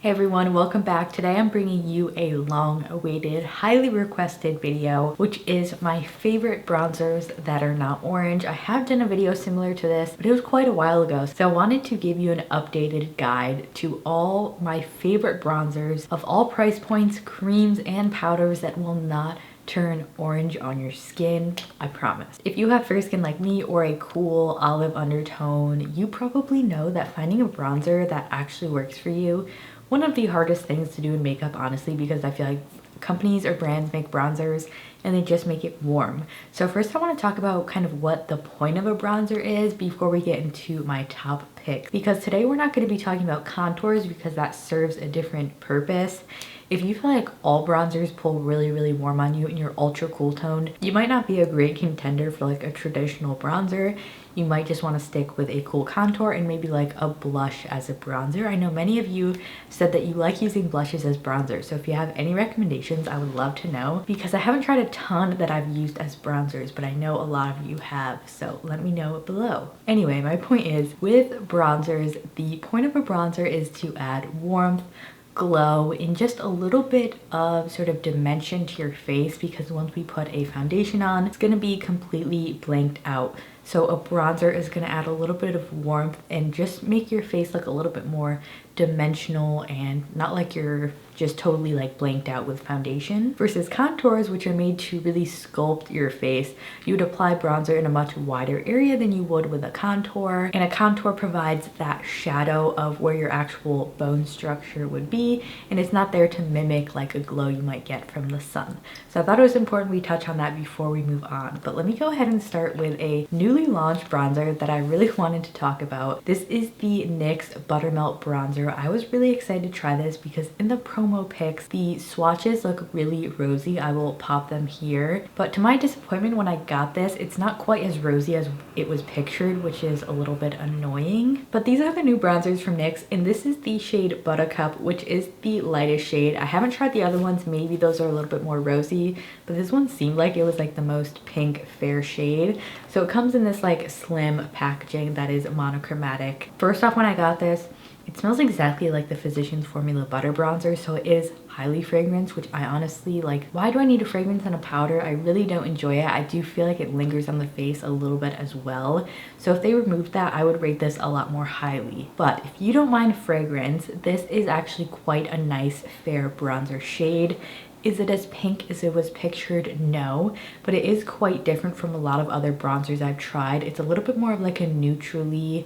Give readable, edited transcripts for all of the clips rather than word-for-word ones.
Hey everyone, welcome back. Today I'm bringing you a long-awaited, highly requested video, which is my favorite bronzers that are not orange. I have done a video similar to this, but it was quite a while ago. So I wanted to give you an updated guide to all my favorite bronzers of all price points, creams, and powders that will not turn orange on your skin, I promise. If you have fair skin like me or a cool olive undertone, you probably know that finding a bronzer that actually works for you, one of the hardest things to do in makeup, honestly, because I feel like companies or brands make bronzers and they just make it warm. So first I want to talk about kind of what the point of a bronzer is before we get into my top pick, because today we're not going to be talking about contours because that serves a different purpose. If you feel like all bronzers pull really warm on you and you're ultra cool toned, you might not be a great contender for like a traditional bronzer. You might just want to stick with a cool contour and maybe like a blush as a bronzer. I know many of you said that you like using blushes as bronzers, so if you have any recommendations, I would love to know, because I haven't tried a ton that I've used as bronzers, but I know a lot of you have, so let me know below. Anyway, my point is, with bronzers, the point of a bronzer is to add warmth, glow, and just a little bit of sort of dimension to your face, because once we put a foundation on, it's going to be completely blanked out. So a bronzer is going to add a little bit of warmth and just make your face look a little bit more dimensional and not like you're just totally like blanked out with foundation. Versus contours, which are made to really sculpt your face, you would apply bronzer in a much wider area than you would with a contour, and a contour provides that shadow of where your actual bone structure would be, and it's not there to mimic like a glow you might get from the sun. So I thought it was important we touch on that before we move on. But let me go ahead and start with a newly launched bronzer that I really wanted to talk about. This is the NYX Buttermelt bronzer. I was really excited to try this because in the promo pics, the swatches look really rosy. I will pop them here. But to my disappointment, when I got this, it's not quite as rosy as it was pictured, which is a little bit annoying. But these are the new bronzers from NYX, and this is the shade Buttercup, which is the lightest shade. I haven't tried the other ones. Maybe those are a little bit more rosy, but this one seemed like it was like the most pink fair shade. So it comes in this like slim packaging that is monochromatic. First off, when I got this, it smells exactly like the Physicians Formula Butter Bronzer, so it is highly fragranced, which I honestly like. Why do I need a fragrance on a powder? I really don't enjoy it. I do feel like it lingers on the face a little bit as well. So if they removed that, I would rate this a lot more highly. But if you don't mind fragrance, this is actually quite a nice fair bronzer shade. Is it as pink as it was pictured? No, but it is quite different from a lot of other bronzers I've tried. It's a little bit more of like a neutrally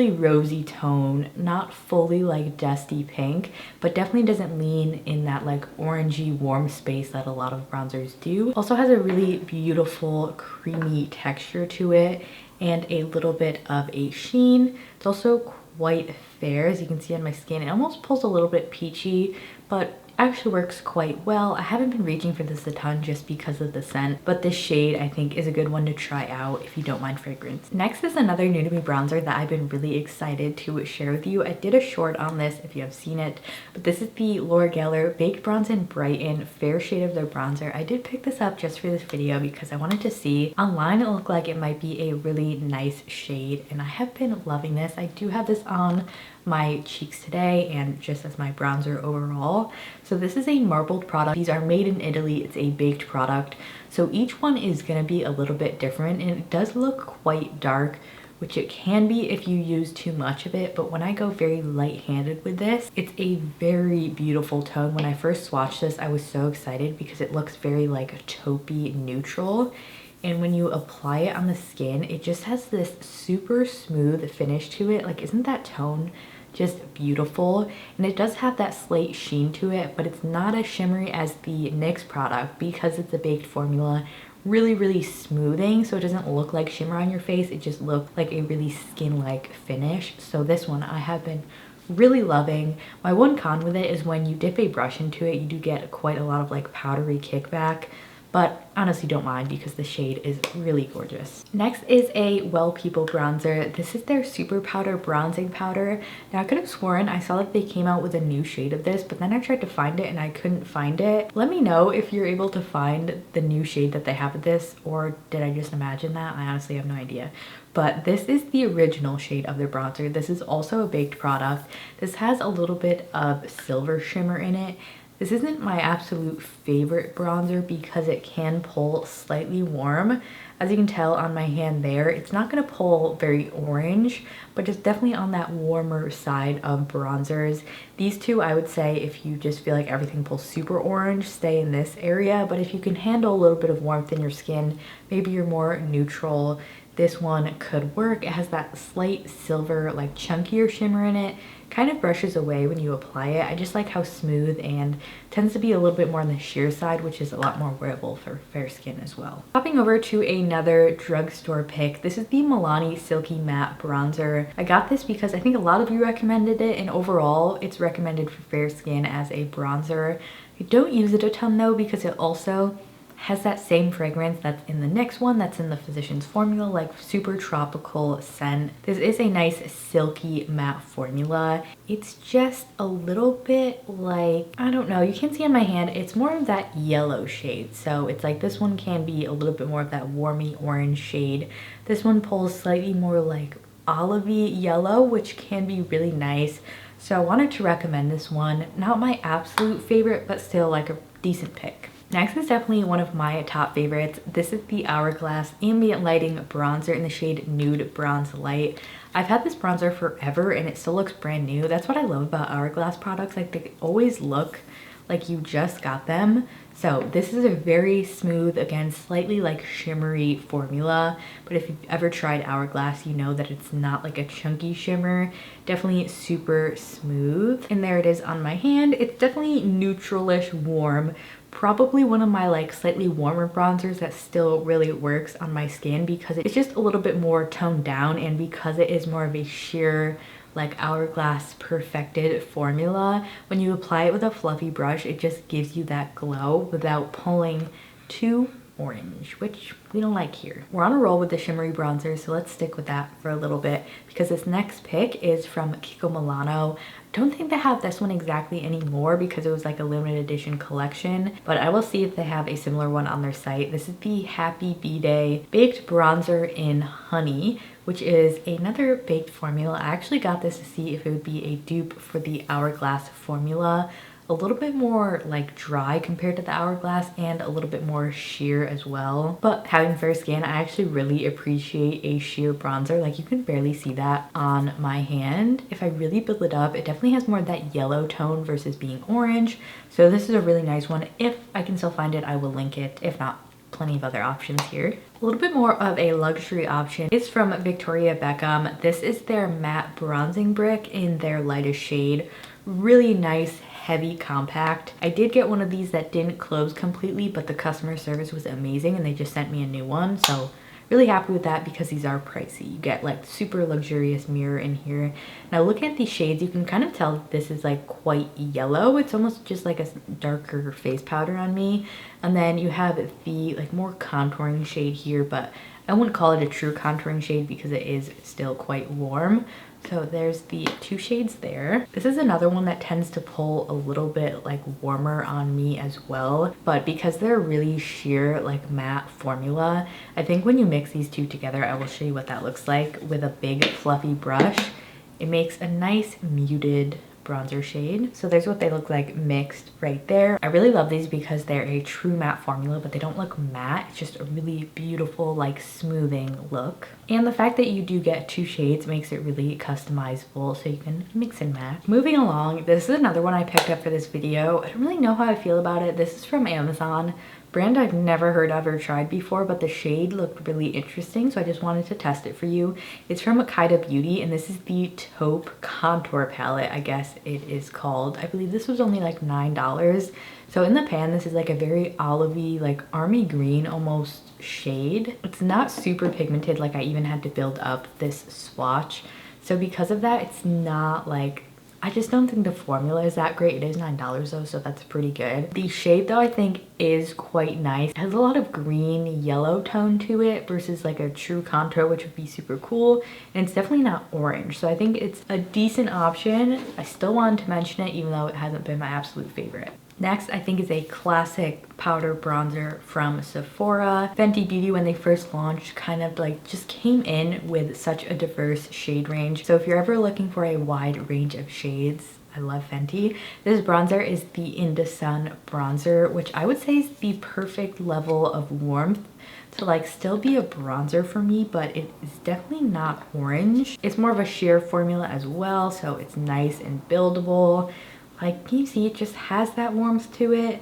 rosy tone, not fully like dusty pink, but definitely doesn't lean in that like orangey warm space that a lot of bronzers do. Also has a really beautiful creamy texture to it and a little bit of a sheen. It's also quite fair, as you can see on my skin. It almost pulls a little bit peachy, but actually works quite well. I haven't been reaching for this a ton just because of the scent, but this shade I think is a good one to try out if you don't mind fragrance. Next is another new to me bronzer that I've been really excited to share with you. I did a short on this if you have seen it, but this is the Laura Geller Baked Bronze and Brighten Fair Shade of their bronzer. I did pick this up just for this video because I wanted to see. Online it looked like it might be a really nice shade, and I have been loving this. I do have this on my cheeks today and just as my bronzer overall. So this is a marbled product. These are made in Italy. It's a baked product, so each one is going to be a little bit different, and it does look quite dark, which it can be if you use too much of it. But when I go very light-handed with this, it's a very beautiful tone. When I first swatched this, I was so excited because it looks very like a taupey neutral, and when you apply it on the skin, it just has this super smooth finish to it. Like, isn't that tone just beautiful? And it does have that slate sheen to it, but it's not as shimmery as the NYX product because it's a baked formula. Really smoothing, so it doesn't look like shimmer on your face. It just looks like a really skin-like finish. So this one I have been really loving. My one con with it is when you dip a brush into it, you do get quite a lot of like powdery kickback, but honestly don't mind because the shade is really gorgeous. Next is a Well People bronzer. This is their Superpowder bronzing powder. Now I could have sworn I saw that they came out with a new shade of this, but then I tried to find it and I couldn't find it. Let me know if you're able to find the new shade that they have of this, or did I just imagine that? I honestly have no idea. but this is the original shade of their bronzer. This is also a baked product. This has a little bit of silver shimmer in it. This isn't my absolute favorite bronzer because it can pull slightly warm. As you can tell on my hand there, it's not going to pull very orange, but it's definitely on that warmer side of bronzers. These two, I would say, if you just feel like everything pulls super orange, stay in this area. But if you can handle a little bit of warmth in your skin, maybe you're more neutral, this one could work. It has that slight silver, like chunkier shimmer in it. Kind of brushes away when you apply it. I just like how smooth and tends to be a little bit more on the sheer side, which is a lot more wearable for fair skin as well. Hopping over to another drugstore pick. This is the Milani Silky Matte Bronzer. I got this because I think a lot of you recommended it, and overall it's recommended for fair skin as a bronzer. I don't use it a ton though because it also has that same fragrance that's in the next one, that's in the Physicians formula, like super tropical scent. This is a nice silky matte formula. It's just a little bit like, I don't know, you can see on my hand, it's more of that yellow shade. So it's like this one can be a little bit more of that warmy orange shade. This one pulls slightly more like olivey yellow, which can be really nice. So I wanted to recommend this one. Not my absolute favorite, but still like a decent pick. Next is definitely one of my top favorites. This is the Hourglass Ambient Lighting Bronzer in the shade Nude Bronze Light. I've had this bronzer forever and it still looks brand new. That's what I love about Hourglass products. Like, they always look like you just got them. So this is a very smooth, again, slightly like shimmery formula. But if you've ever tried Hourglass, you know that it's not like a chunky shimmer. Definitely super smooth. And there it is on my hand. It's definitely neutralish warm. Probably one of my like slightly warmer bronzers that still really works on my skin because it's just a little bit more toned down, and because it is more of a sheer like Hourglass perfected formula, when you apply it with a fluffy brush, it just gives you that glow without pulling too orange, which we don't like here. We're on a roll with the shimmery bronzer, so let's stick with that for a little bit because this next pick is from Kiko Milano. Don't think they have this one exactly anymore because it was like a limited edition collection, but I will see if they have a similar one on their site. This is the Happy B-Day Baked Bronzer in Honey, which is another baked formula. I actually got this to see if it would be a dupe for the Hourglass formula. A little bit more like dry compared to the Hourglass and a little bit more sheer as well. But having fair skin, I actually really appreciate a sheer bronzer. Like, you can barely see that on my hand. If I really build it up, it definitely has more of that yellow tone versus being orange. So this is a really nice one. If I can still find it, I will link it. If not, plenty of other options here. A little bit more of a luxury option is from Victoria Beckham. This is their matte bronzing brick in their lightest shade. Really nice, heavy, compact. I did get one of these that didn't close completely, but the customer service was amazing and they just sent me a new one. So really happy with that because these are pricey. You get like super luxurious mirror in here. Now looking at these shades, you can kind of tell this is like quite yellow. It's almost just like a darker face powder on me. And then you have the like more contouring shade here, but I wouldn't call it a true contouring shade because it is still quite warm. So there's the two shades there. This is another one that tends to pull a little bit like warmer on me as well, but because they're really sheer like matte formula, I think when you mix these two together, I will show you what that looks like with a big fluffy brush. It makes a nice muted bronzer shade. So there's what they look like mixed right there. I really love these because they're a true matte formula, but they don't look matte. It's just a really beautiful like smoothing look. And the fact that you do get two shades makes it really customizable, so you can mix and match. Moving along, this is another one I picked up for this video. I don't really know how I feel about it. This is from Amazon. Brand I've never heard of or tried before, but the shade looked really interesting, so I just wanted to test it for you. It's from Kaida Beauty, and this is the Taupe Contour Palette, I guess it is called. I believe this was only like $9. So in the pan, this is like a very olivey, like army green almost shade. It's not super pigmented, like I even had to build up this swatch. So because of that, it's not like, I just don't think the formula is that great. It is $9 though, so that's pretty good. The shade though, I think is quite nice. It has a lot of green yellow tone to it versus like a true contour, which would be super cool. And it's definitely not orange. So I think it's a decent option. I still wanted to mention it even though it hasn't been my absolute favorite. Next, I think is a classic powder bronzer from Sephora. Fenty Beauty, when they first launched, kind of like just came in with such a diverse shade range. So if you're ever looking for a wide range of shades, I love Fenty. This bronzer is the Inda Sun bronzer, which I would say is the perfect level of warmth to like still be a bronzer for me, but it is definitely not orange. It's more of a sheer formula as well, so it's nice and buildable. Like, can you see it just has that warmth to it,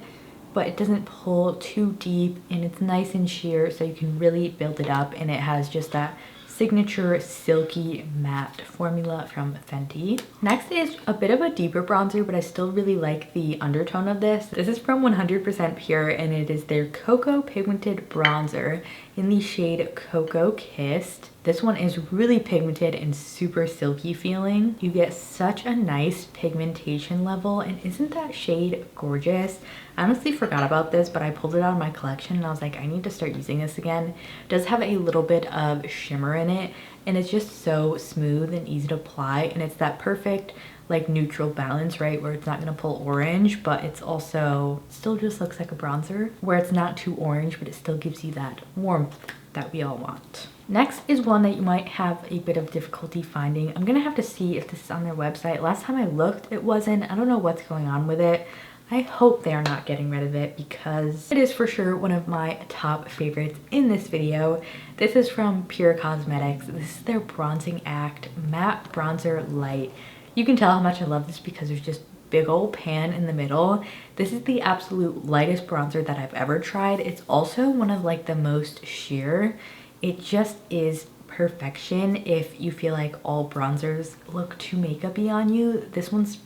but it doesn't pull too deep, and it's nice and sheer, so you can really build it up, and it has just that signature silky matte formula from Fenty. Next is a bit of a deeper bronzer, but I still really like the undertone of this. This is from 100% Pure, and it is their Cocoa Pigmented Bronzer in the shade Cocoa Kissed. This one is really pigmented and super silky feeling. You get such a nice pigmentation level, and isn't that shade gorgeous? I honestly forgot about this, but I pulled it out of my collection and I was like, I need to start using this again. It does have a little bit of shimmer in it, and it's just so smooth and easy to apply, and it's that perfect like neutral balance, right, where it's not gonna pull orange, but it's also still just looks like a bronzer, where it's not too orange, but it still gives you that warmth that we all want. Next is one that you might have a bit of difficulty finding. I'm gonna have to see if this is on their website. Last time I looked, it wasn't. I don't know what's going on with it. I hope they are not getting rid of it, because it is for sure one of my top favorites in this video. This is from Pure Causemetics. This is their Bronzing Act Matte Bronzer Light. You can tell how much I love this because there's just big old pan in the middle. This is the absolute lightest bronzer that I've ever tried. It's also one of like the most sheer. It just is perfection if you feel like all bronzers look too makeup-y on you. This one's,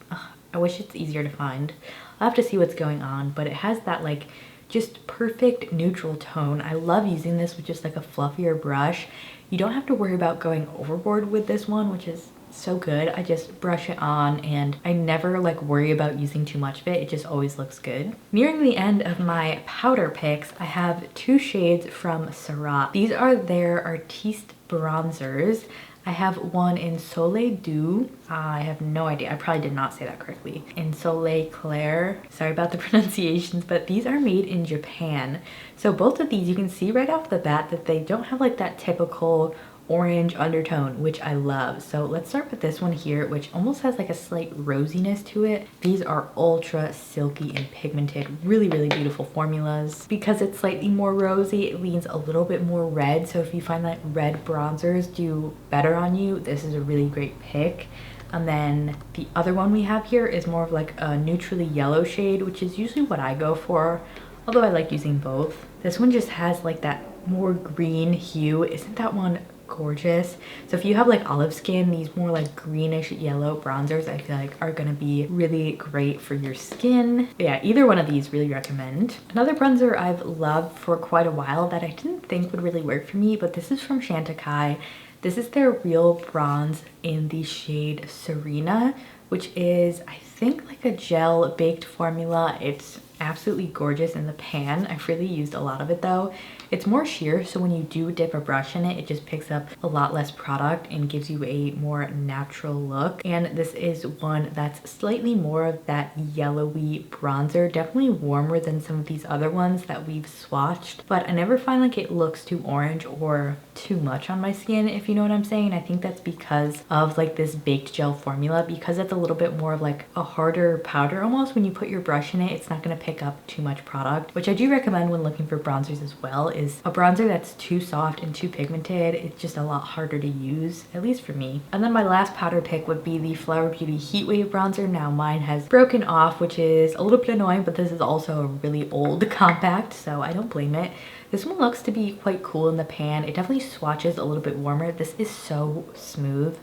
I wish it's easier to find. I'll have to see what's going on, but it has that like just perfect neutral tone. I love using this with just like a fluffier brush. You don't have to worry about going overboard with this one, which is so good. I just brush it on and I never like worry about using too much of it. It just always looks good. Nearing the end of my powder picks, I have two shades from Surratt. These are their Artistique bronzers. I have one in Soleil Doux. I have no idea. I probably did not say that correctly. In Soleil Clair. Sorry about the pronunciations, but these are made in Japan. So both of these, you can see right off the bat that they don't have like that typical orange undertone, which I love. So let's start with this one here, which almost has like a slight rosiness to it. These are ultra silky and pigmented, really beautiful formulas. Because it's slightly more rosy, it leans a little bit more red, so if you find that red bronzers do better on you, this is a really great pick. And then the other one we have here is more of like a neutrally yellow shade, which is usually what I go for, although I like using both. This one just has like that more green hue. Isn't that one gorgeous? So if you have like olive skin, these more like greenish yellow bronzers I feel like are gonna be really great for your skin. But yeah, either one of these really recommend. Another bronzer I've loved for quite a while that I didn't think would really work for me, but this is from Chantecaille. This is their Real Bronze in the shade Serena, which is I think like a gel baked formula. It's absolutely gorgeous in the pan. I've really used a lot of it though. It's more sheer, so when you do dip a brush in it, it just picks up a lot less product and gives you a more natural look. And this is one that's slightly more of that yellowy bronzer, definitely warmer than some of these other ones that we've swatched, but I never find like it looks too orange or too much on my skin, if you know what I'm saying. I think that's because of like this baked gel formula, because it's a little bit more of like a harder powder almost. When you put your brush in it, it's not going to pick up too much product, which I do recommend when looking for bronzers as well. Is a bronzer that's too soft and too pigmented, it's just a lot harder to use, at least for me. And then my last powder pick would be the Flower Beauty Heatwave bronzer. Now mine has broken off, which is a little bit annoying, but this is also a really old compact, so I don't blame it. This one looks to be quite cool in the pan. It definitely swatches a little bit warmer. This is so smooth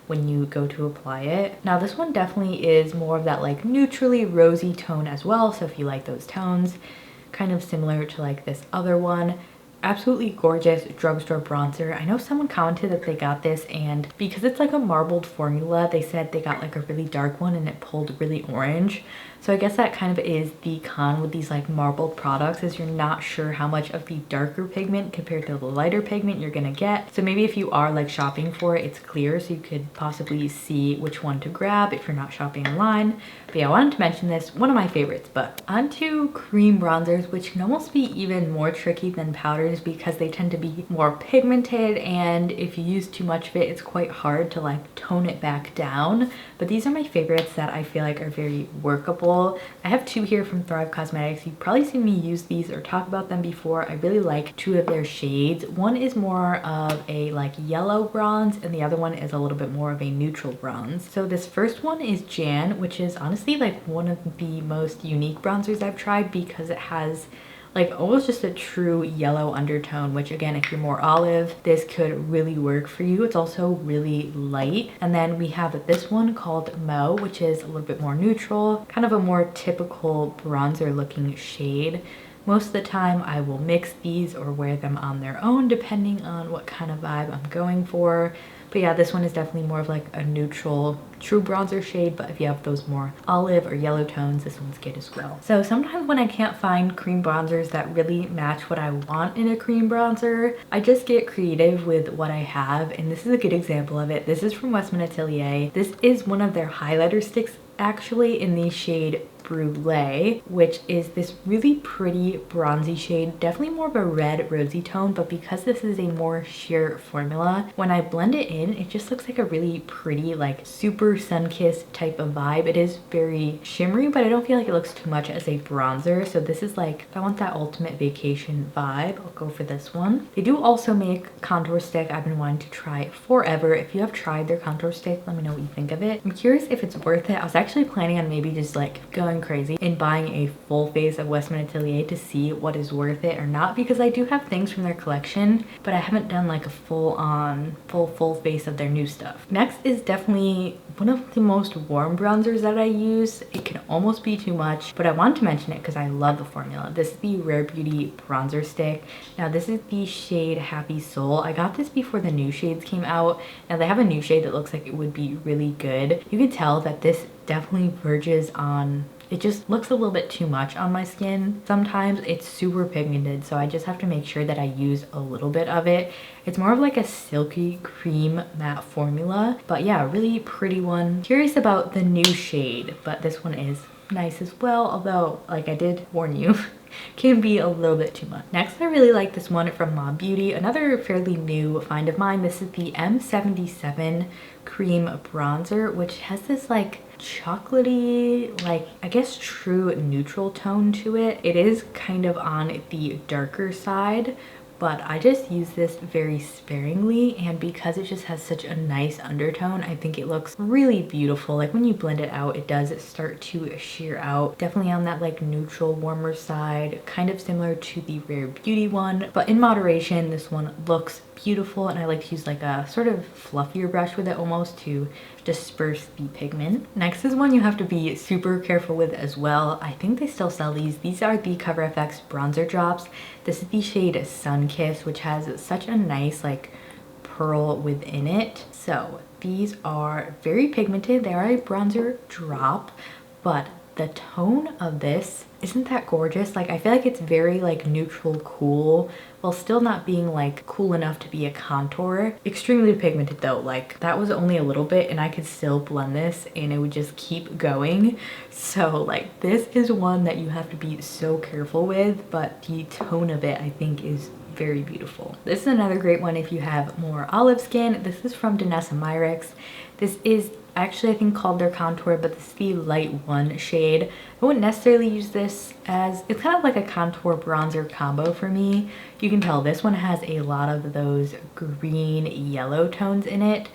when you go to apply it. Now this one definitely is more of that like neutrally rosy tone as well, so if you like those tones, kind of similar to like this other one. absolutely gorgeous drugstore bronzer. I know someone commented that they got this, and because it's like a marbled formula, they said they got like a really dark one and it pulled really orange. So I guess that kind of is the con with these like marbled products, is you're not sure how much of the darker pigment compared to the lighter pigment you're gonna get. So maybe if you are like shopping for it, it's clear so you could possibly see which one to grab if you're not shopping online. But yeah, I wanted to mention this, one of my favorites. But onto cream bronzers, which can almost be even more tricky than powders because they tend to be more pigmented, and if you use too much of it, it's quite hard to like tone it back down. But these are my favorites that I feel like are very workable. I have two here from Thrive Causemetics. You've probably seen me use these or talk about them before. I really like two of their shades. One is more of a like yellow bronze and the other one is a little bit more of a neutral bronze. So this first one is Jan, which is honestly like one of the most unique bronzers I've tried because it has like almost just a true yellow undertone, which again, if you're more olive, this could really work for you. It's also really light. And then we have this one called Mo, which is a little bit more neutral, kind of a more typical bronzer looking shade. Most of the time I will mix these or wear them on their own depending on what kind of vibe I'm going for. But yeah, this one is definitely more of like a neutral, true bronzer shade, but if you have those more olive or yellow tones, this one's good as well. So sometimes when I can't find cream bronzers that really match what I want in a cream bronzer, I just get creative with what I have, and this is a good example of it. This is from Westman Atelier. This is one of their highlighter sticks actually in the shade Brûlée, which is this really pretty bronzy shade, definitely more of a red rosy tone, but because this is a more sheer formula, when I blend it in, it just looks like a really pretty like super sun-kissed type of vibe. It is very shimmery, but I don't feel like it looks too much as a bronzer. So this is like, if I want that ultimate vacation vibe, I'll go for this one. They do also make contour stick. I've been wanting to try forever. If you have tried their contour stick, let me know what you think of it. I'm curious if it's worth it. I was actually planning on maybe just like going crazy and buying a full face of Westman Atelier to see what is worth it or not, because I do have things from their collection, but I haven't done like a full face of their new stuff. Next is definitely one of the most warm bronzers that I use. It can almost be too much, but I want to mention it because I love the formula. This is the Rare Beauty bronzer stick. Now this is the shade Happy Soul. I got this before the new shades came out. Now they have a new shade that looks like it would be really good. You can tell that this definitely verges on, it just looks a little bit too much on my skin. Sometimes it's super pigmented, so I just have to make sure that I use a little bit of it. It's more of like a silky cream matte formula, but yeah, a really pretty one. Curious about the new shade, but this one is nice as well, although like I did warn you, can be a little bit too much. Next, I really like this one from Mob Beauty, another fairly new find of mine. This is the M77 cream bronzer, which has this like chocolatey, like I guess true neutral tone to it. It is kind of on the darker side, but I just use this very sparingly, and because it just has such a nice undertone, I think it looks really beautiful. Like when you blend it out, it does start to sheer out. Definitely on that like neutral, warmer side, kind of similar to the Rare Beauty one, but in moderation. This one looks beautiful, and I like to use like a sort of fluffier brush with it almost to disperse the pigment. Next is one you have to be super careful with as well. I think they still sell these. These are the Cover FX bronzer drops. This is the shade Sun Kiss, which has such a nice like pearl within it. So these are very pigmented. They are a bronzer drop, but the tone of this isn't that gorgeous. Like I feel like it's very like neutral cool while still not being like cool enough to be a contour. Extremely pigmented though. Like that was only a little bit and I could still blend this and it would just keep going. So like this is one that you have to be so careful with, but the tone of it I think is very beautiful. This is another great one if you have more olive skin. This is from Danessa Myricks. This is actually I think called their contour, but this is the light 1 shade. I wouldn't necessarily use this as, it's kind of like a contour bronzer combo for me. You can tell this one has a lot of those green yellow tones in it,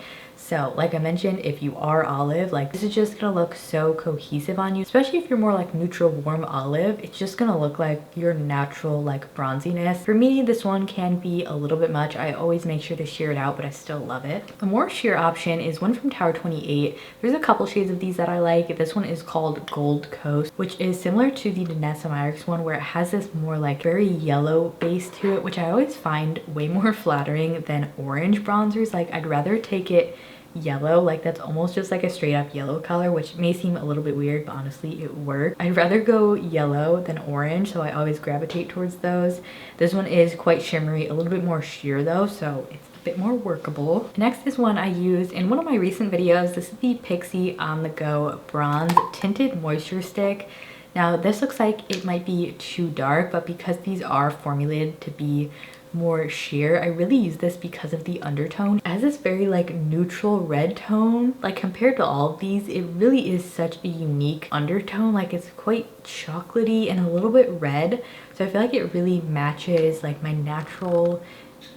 So like I mentioned, if you are olive, like this is just gonna look so cohesive on you, especially if you're more like neutral warm olive. It's just gonna look like your natural like bronziness. For me, this one can be a little bit much. I always make sure to sheer it out, but I still love it. The more sheer option is one from Tower 28. There's a couple shades of these that I like. This one is called Gold Coast, which is similar to the Danessa one, where it has this more like very yellow base to it, which I always find way more flattering than orange bronzers. Like I'd rather take it yellow, like that's almost just like a straight up yellow color, which may seem a little bit weird, but honestly it works. I'd rather go yellow than orange, so I always gravitate towards those. This one is quite shimmery, a little bit more sheer though, so it's a bit more workable. Next is one I used in one of my recent videos. This is the Pixi On The Go Bronze Tinted Moisture Stick. Now this looks like it might be too dark, but because these are formulated to be more sheer, I really use this because of the undertone. It has this very like neutral red tone. Like compared to all of these, it really is such a unique undertone. Like it's quite chocolatey and a little bit red, so I feel like it really matches like my natural,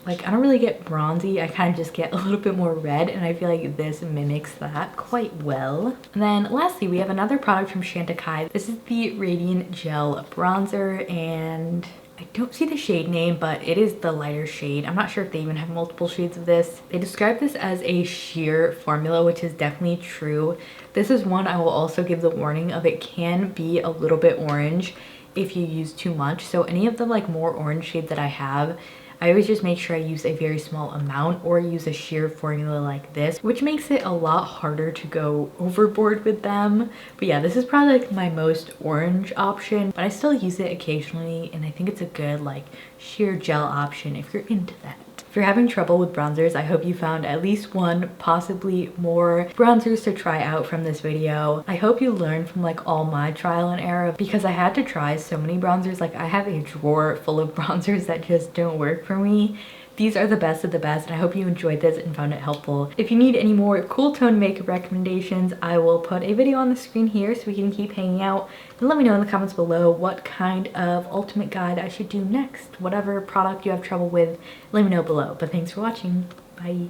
like I don't really get bronzy, I kind of just get a little bit more red, and I feel like this mimics that quite well. And then lastly, we have another product from Chantecaille. This is the Radiant Gel Bronzer, and I don't see the shade name, but it is the lighter shade. I'm not sure if they even have multiple shades of this. They describe this as a sheer formula, which is definitely true. This is one I will also give the warning of, it can be a little bit orange if you use too much. So any of the like more orange shades that I have, I always just make sure I use a very small amount or use a sheer formula like this, which makes it a lot harder to go overboard with them. But yeah, this is probably like my most orange option, but I still use it occasionally, and I think it's a good like sheer gel option if you're into that. If you're having trouble with bronzers, I hope you found at least one, possibly more bronzers to try out from this video. I hope you learned from like all my trial and error, because I had to try so many bronzers. Like I have a drawer full of bronzers that just don't work for me. These are the best of the best, and I hope you enjoyed this and found it helpful. If you need any more cool tone makeup recommendations, I will put a video on the screen here so we can keep hanging out. And let me know in the comments below what kind of ultimate guide I should do next. Whatever product you have trouble with, let me know below. But thanks for watching. Bye.